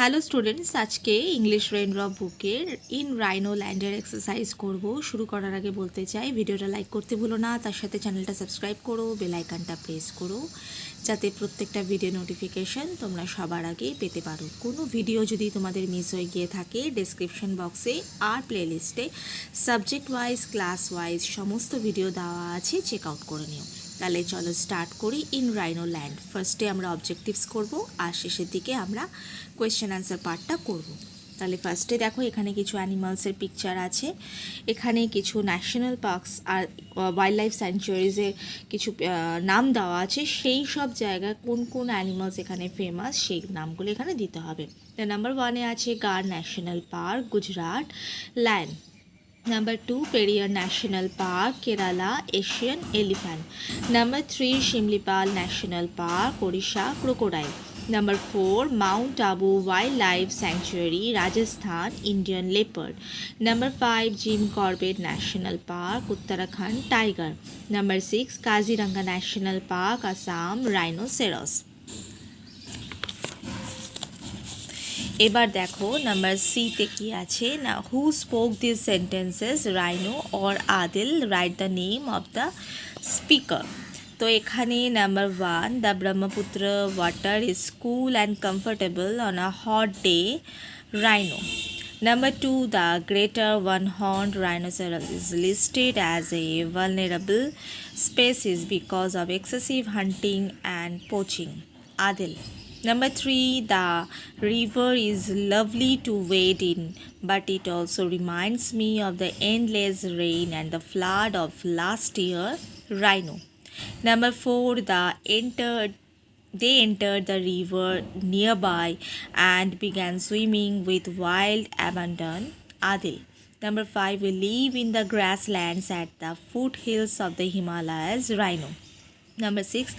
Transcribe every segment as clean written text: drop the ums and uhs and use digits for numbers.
Hello students, আজকে English রেইনড্রপ বুকের in rhino ল্যান্ডের exercise করব। শুরু করার আগে বলতে চাই, ভিডিওটা লাইক করতে ভুলো না, তার সাথে চ্যানেলটা সাবস্ক্রাইব করো, বেল আইকনটা প্রেস করো, যাতে প্রত্যেকটা ভিডিও নোটিফিকেশন তোমরা সবার আগে পেতে পারো। কোনো ভিডিও যদি তোমাদের মিস হয়ে গিয়ে থাকে, ডেসক্রিপশন বক্সে আর প্লেলিস্টে সাবজেক্ট ওয়াইজ ক্লাস ওয়াইজ সমস্ত ভিডিও দেওয়া আছে, চেক আউট করে নিও। তাহলে চলো স্টার্ট করি। ইন রাইনো ল্যান্ড ফার্স্টে আমরা অবজেক্টিভস করব, আর শেষের দিকে আমরা কোয়েশ্চেন আনসার পার্টটা করব। তাহলে ফার্স্টে দেখো, এখানে কিছু অ্যানিমালসের পিকচার আছে, এখানে কিছু ন্যাশনাল পার্কস আর ওয়াইল্ড লাইফ স্যাংচুয়ারিজের কিছু নাম দেওয়া আছে। সেই সব জায়গায় কোন কোন অ্যানিমালস এখানে ফেমাস সেই নামগুলো এখানে দিতে হবে। নাম্বার 1-এ আছে গার national park, Gujarat, lion. Number 2, Periyar National Park, Kerala, Asian elephant. Number 3, Shimlipal National Park, Odisha, crocodile. Number 4, Mount Abu Wildlife Sanctuary, Rajasthan, Indian leopard. Number 5, Jim Corbett National Park, Uttarakhand, tiger. Number 6, Kaziranga National Park, Assam, rhinoceros. এবার দেখো number সিতে কি আছে না, who spoke this sentences, rhino or Adil, write the name of the speaker. তো এখানে number 1, the Brahmaputra water is cool and comfortable on a hot day, rhino. Number 2, the greater one-horned rhinoceros is listed as a vulnerable species because of excessive hunting and poaching, Adil. Number 3, the river is lovely to wade in, but it also reminds me of the endless rain and the flood of last year, Rhino. Number 4, they entered the river nearby and began swimming with wild abandon, Adil. Number 5, we live in the grasslands at the foothills of the Himalayas, Rhino. Number 6,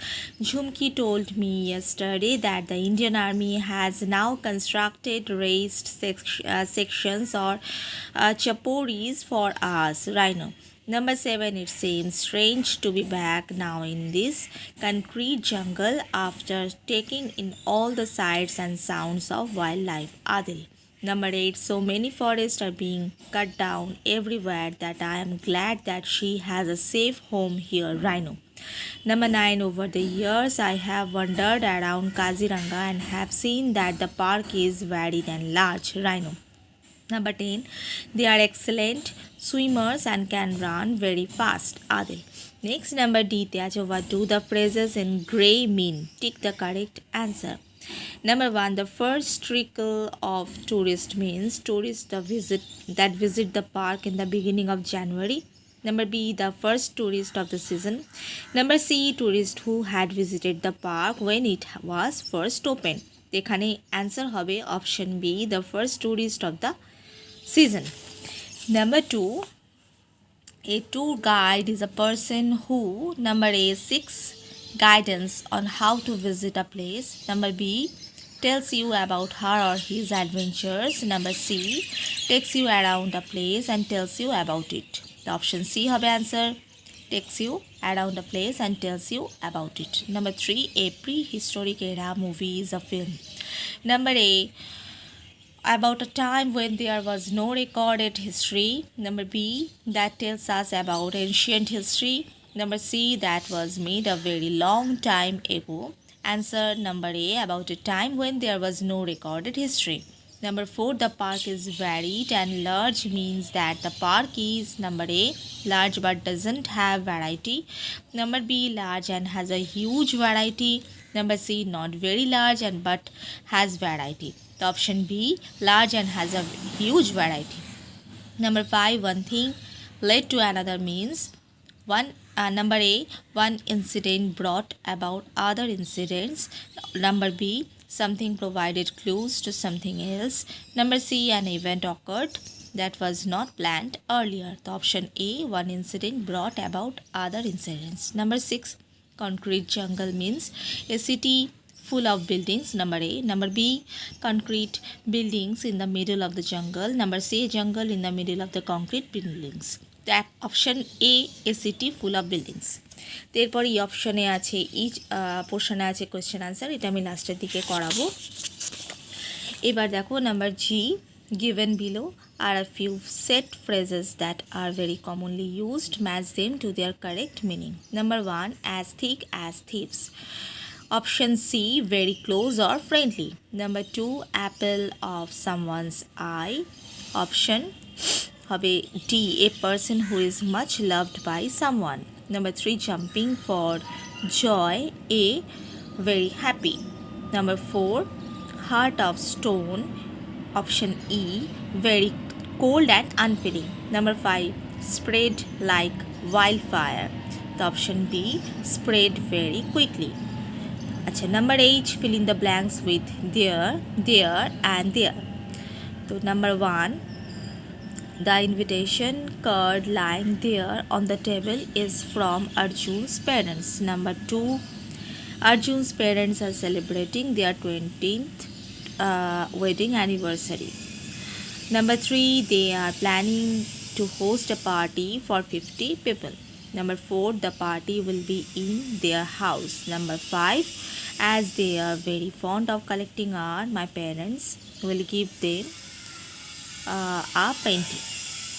Jhumki told me yesterday that the Indian Army has now constructed raised sections or chaporis for us, Rhino. Number 7, it seems strange to be back now in this concrete jungle after taking in all the sights and sounds of wildlife, Adil. Number 8, so many forests are being cut down everywhere that I am glad that she has a safe home here, Rhino. Number 9, over the years I have wandered around Kaziranga and have seen that the park is varied and large, Rhino. Number 10, they are excellent swimmers and can run very fast, Adil. Next, number D, what do the phrases in grey mean? Tick the correct answer. Number 1, the first trickle of tourist means tourists that visit the park in the beginning of January. Number B, the first tourist of the season. Number C, tourist who had visited the park when it was first opened. এখানে answer হবে option B, the first tourist of the season. Number 2, a tour guide is a person who, number A, seeks guidance on how to visit a place. Number B, tells you about her or his adventures. Number C, takes you around a place and tells you about it. The option C হবে answer, takes you around a place and tells you about it. Number 3, a prehistoric era movie is a film. Number A, about a time when there was no recorded history. Number B, that tells us about ancient history. Number C, that was made a very long time ago. Answer number A, about a time when there was no recorded history. Number 4, the park is varied and large means that the park is, number A, large but doesn't have variety. Number B, large and has a huge variety. Number C, not very large and but has variety. The option B, large and has a huge variety. Number 5, one thing led to another means number A, one incident brought about other incidents. Number B, something provided clues to something else. Number C, an event occurred that was not planned earlier. The option A, one incident brought about other incidents. Number 6, concrete jungle means a city full of buildings. Number A. Number B, concrete buildings in the middle of the jungle. Number C, jungle in the middle of the concrete buildings. That option A, a city full of buildings. এরপর এই অপশনে আছে, each পোর্শনে আছে question answer, এটা আমি লাস্টের দিকে করাবো। এবার দেখো number G, given below are a few set phrases that are very commonly used. Match them to their correct meaning. Number 1, as thick as thieves. Option C, very close or friendly. Number 2, apple of someone's eye. Option হবে D, a person who is much loved by someone. Number 3, jumping for joy. A, very happy. Number 4, heart of stone. Option E, very cold and unfeeling. Number 5, spread like wildfire. The option B, spread very quickly. আচ্ছা, number 8, fill in the blanks with there and there. তো number 1, the invitation card lying there on the table is from Arjun's parents. Number 2, Arjun's parents are celebrating their 20th wedding anniversary. Number 3, they are planning to host a party for 50 people. Number 4, the party will be in their house. Number 5, as they are very fond of collecting art, my parents will give them a painting.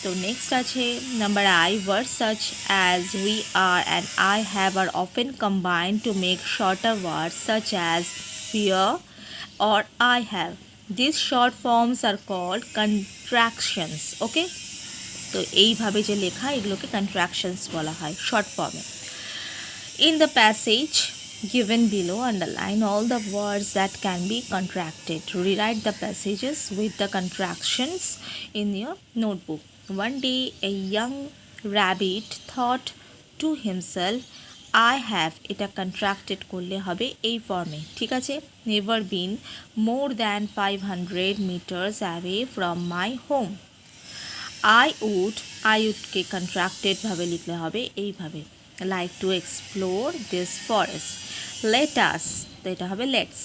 So next আছে number I, words such as we are and I have are often combined to make shorter words such as here or I have. These short forms are called contractions. Okay, তো এইভাবে যে লেখা এগুলোকে contractions বলা হয় short form. In the passage given below, underline all the words that can be contracted. Rewrite the passages with the contractions in your notebook. One day a young rabbit thought to himself, I have, এটা contracted করলে হবে এই ফর্মে, ঠিক আছে, never been more than 500 meters away from my home. I would K contracted ভাবে লিখলে হবে এইভাবে, like to explore this forest. Let us, তো এটা হবে let's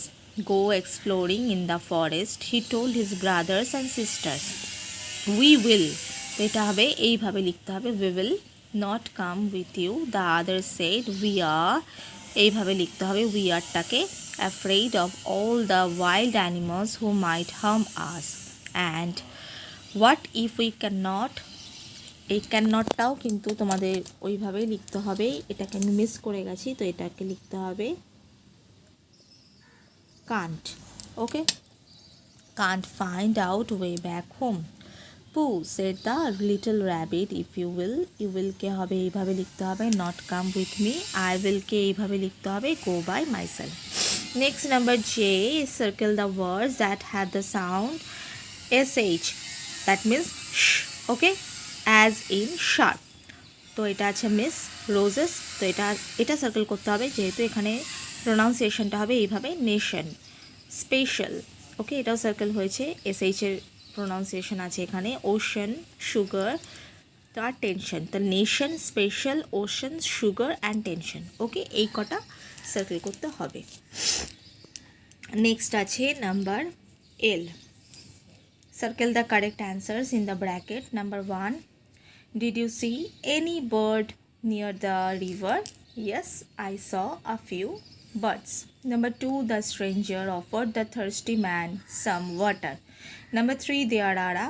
go exploring in the forest, he told his brothers and sisters. We will, তো এটা হবে এইভাবে লিখতে হবে, we will not come with you. The others said, we are, এইভাবে লিখতে হবে we are টাকে, afraid of all the wild animals who might harm us. And what if we cannot, এই ক্যাননটটাও কিন্তু তোমাদের ওইভাবেই লিখতে হবে, এটাকে আমি মিস করে গেছি, তো এটাকে লিখতে হবে can't. Okay, can't find out way back home. Pooh, said the little rabbit, if you will কে হবে এইভাবে লিখতে হবে not come with me. I will কে এইভাবে লিখতে হবে go by myself. Next number J, circle the words that have the sound sh, that means sh. Okay, as in sharp. তো এটা আছে মিস রোজেস, তো এটা সার্কেল করতে হবে যেহেতু এখানে প্রোনাউন্সিয়েশনটা হবে এইভাবে নেশন স্পেশাল। ওকে, এটাও সার্কেল হয়েছে, এসএইচের প্রোনাউন্সিয়েশন আছে এখানে, ওশান সুগার তার টেনশন, তো nation special ocean sugar and tension. Okay, এই কটা সার্কেল করতে হবে। নেক্সট আছে number L, circle the correct answers in the bracket. Number 1, did you see any bird near the river? Yes, I saw a few birds. Number 2, the stranger offered the thirsty man some water. Number 3, there are a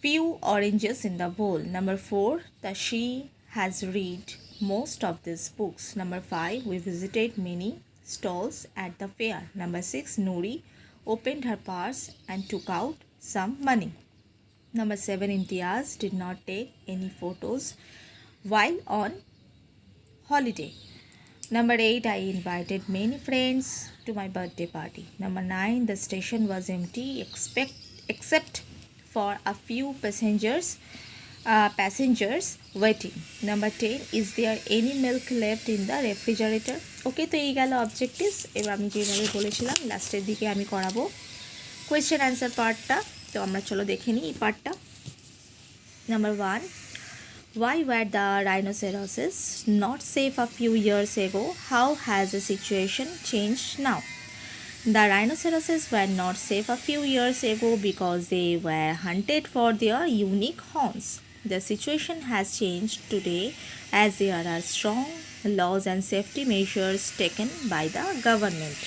few oranges in the bowl. Number 4, the she has read most of these books. Number 5, we visited many stalls at the fair. Number 6, Noori opened her purse and took out some money. Number 7, Imtiaz did not take any photos while on holiday. Number 8, I invited many friends to my birthday party. Number 9, the station was empty except for a few passengers waiting. Number 10, is there any milk left in the refrigerator? ওকে, তো এই গেল objectives. এবার আমি যেভাবে বলেছিলাম লাস্টের দিকে আমি করাবো কোয়েশ্চেন অ্যান্সার পার্টটা, তো আমরা চলো দেখে নিই এই পার্টটা। Number 1, why were the rhinoceroses not safe a few years ago? How has the situation changed now? The rhinoceroses were not safe a few years ago because they were hunted for their unique horns. The situation has changed today as there are strong laws and safety measures taken by the government.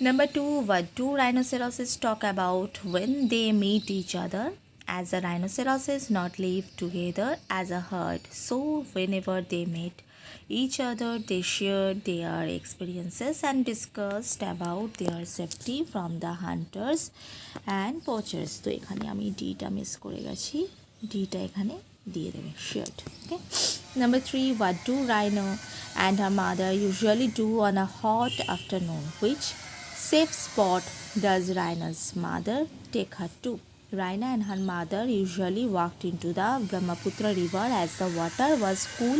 Number 2, what do rhinoceroses talk about when they meet each other? As a rhinoceros not live together as a herd, so whenever they meet each other, they shared their experiences and discussed about their safety from the hunters and poachers. তো এখানে আমি ডিটা miss করে গেছি, ডিটা এখানে দিয়ে দেবে shared. Okay. Number 3, what do rhino and her mother usually do on a hot afternoon? Which safe spot does Rhina's mother take her to? Rhina and her mother usually walked into the Brahmaputra river as the water was cool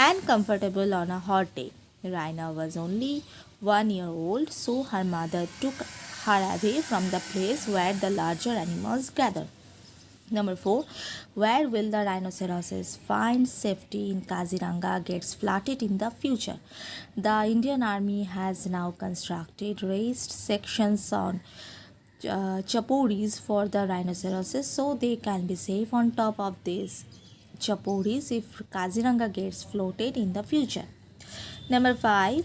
and comfortable on a hot day. Rhina was only 1 year old, so her mother took her away from the place where the larger animals gather. Number 4, where will the rhinoceroses find safety in Kaziranga gets flooded in the future? The Indian Army has now constructed raised sections on chaporis for the rhinoceroses so they can be safe on top of these chaporis if Kaziranga gets floated in the future. Number 5,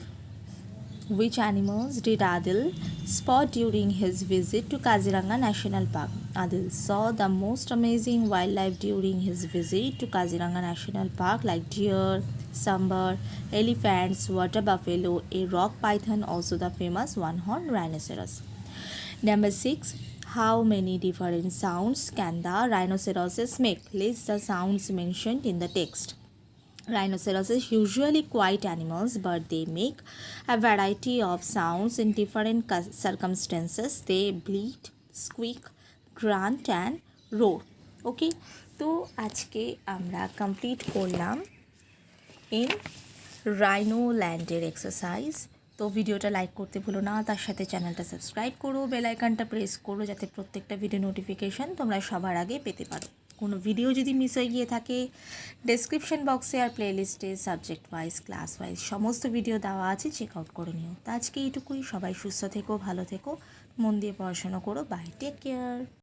which animals did Adil spot during his visit to Kaziranga National Park? Adil saw the most amazing wildlife during his visit to Kaziranga National Park like deer, sambar, elephants, water buffalo, a rock python, also the famous one-horned rhinoceros. Number 6, how many different sounds can the rhinoceroses make? List the sounds mentioned in the text. Rhinoceroses usually quiet animals, but they make a variety of sounds in different circumstances. They bleat, squeak, grunt and roar. Okay, তো আজকে আমরা complete করলাম in rhino ল্যান্ডের exercise. তো ভিডিওটা like করতে ভুলো না, তার সাথে চ্যানেলটা সাবস্ক্রাইব করো, বেল আইকনটা প্রেস করো যাতে প্রত্যেকটা ভিডিও নোটিফিকেশান তোমরা সবার আগে পেতে পারো। কোনো ভিডিও যদি মিস হয়ে গিয়ে থাকে ডেসক্রিপশন বক্সে আর প্লেলিস্টে সাবজেক্ট ওয়াইজ ক্লাস ওয়াইজ সমস্ত ভিডিও দেওয়া আছে, চেক আউট করে নিও। তো আজকে এইটুকুই, সবাই সুস্থ থেকো, ভালো থেকো, মন দিয়ে পড়াশোনা করো, বাই, টেক কেয়ার।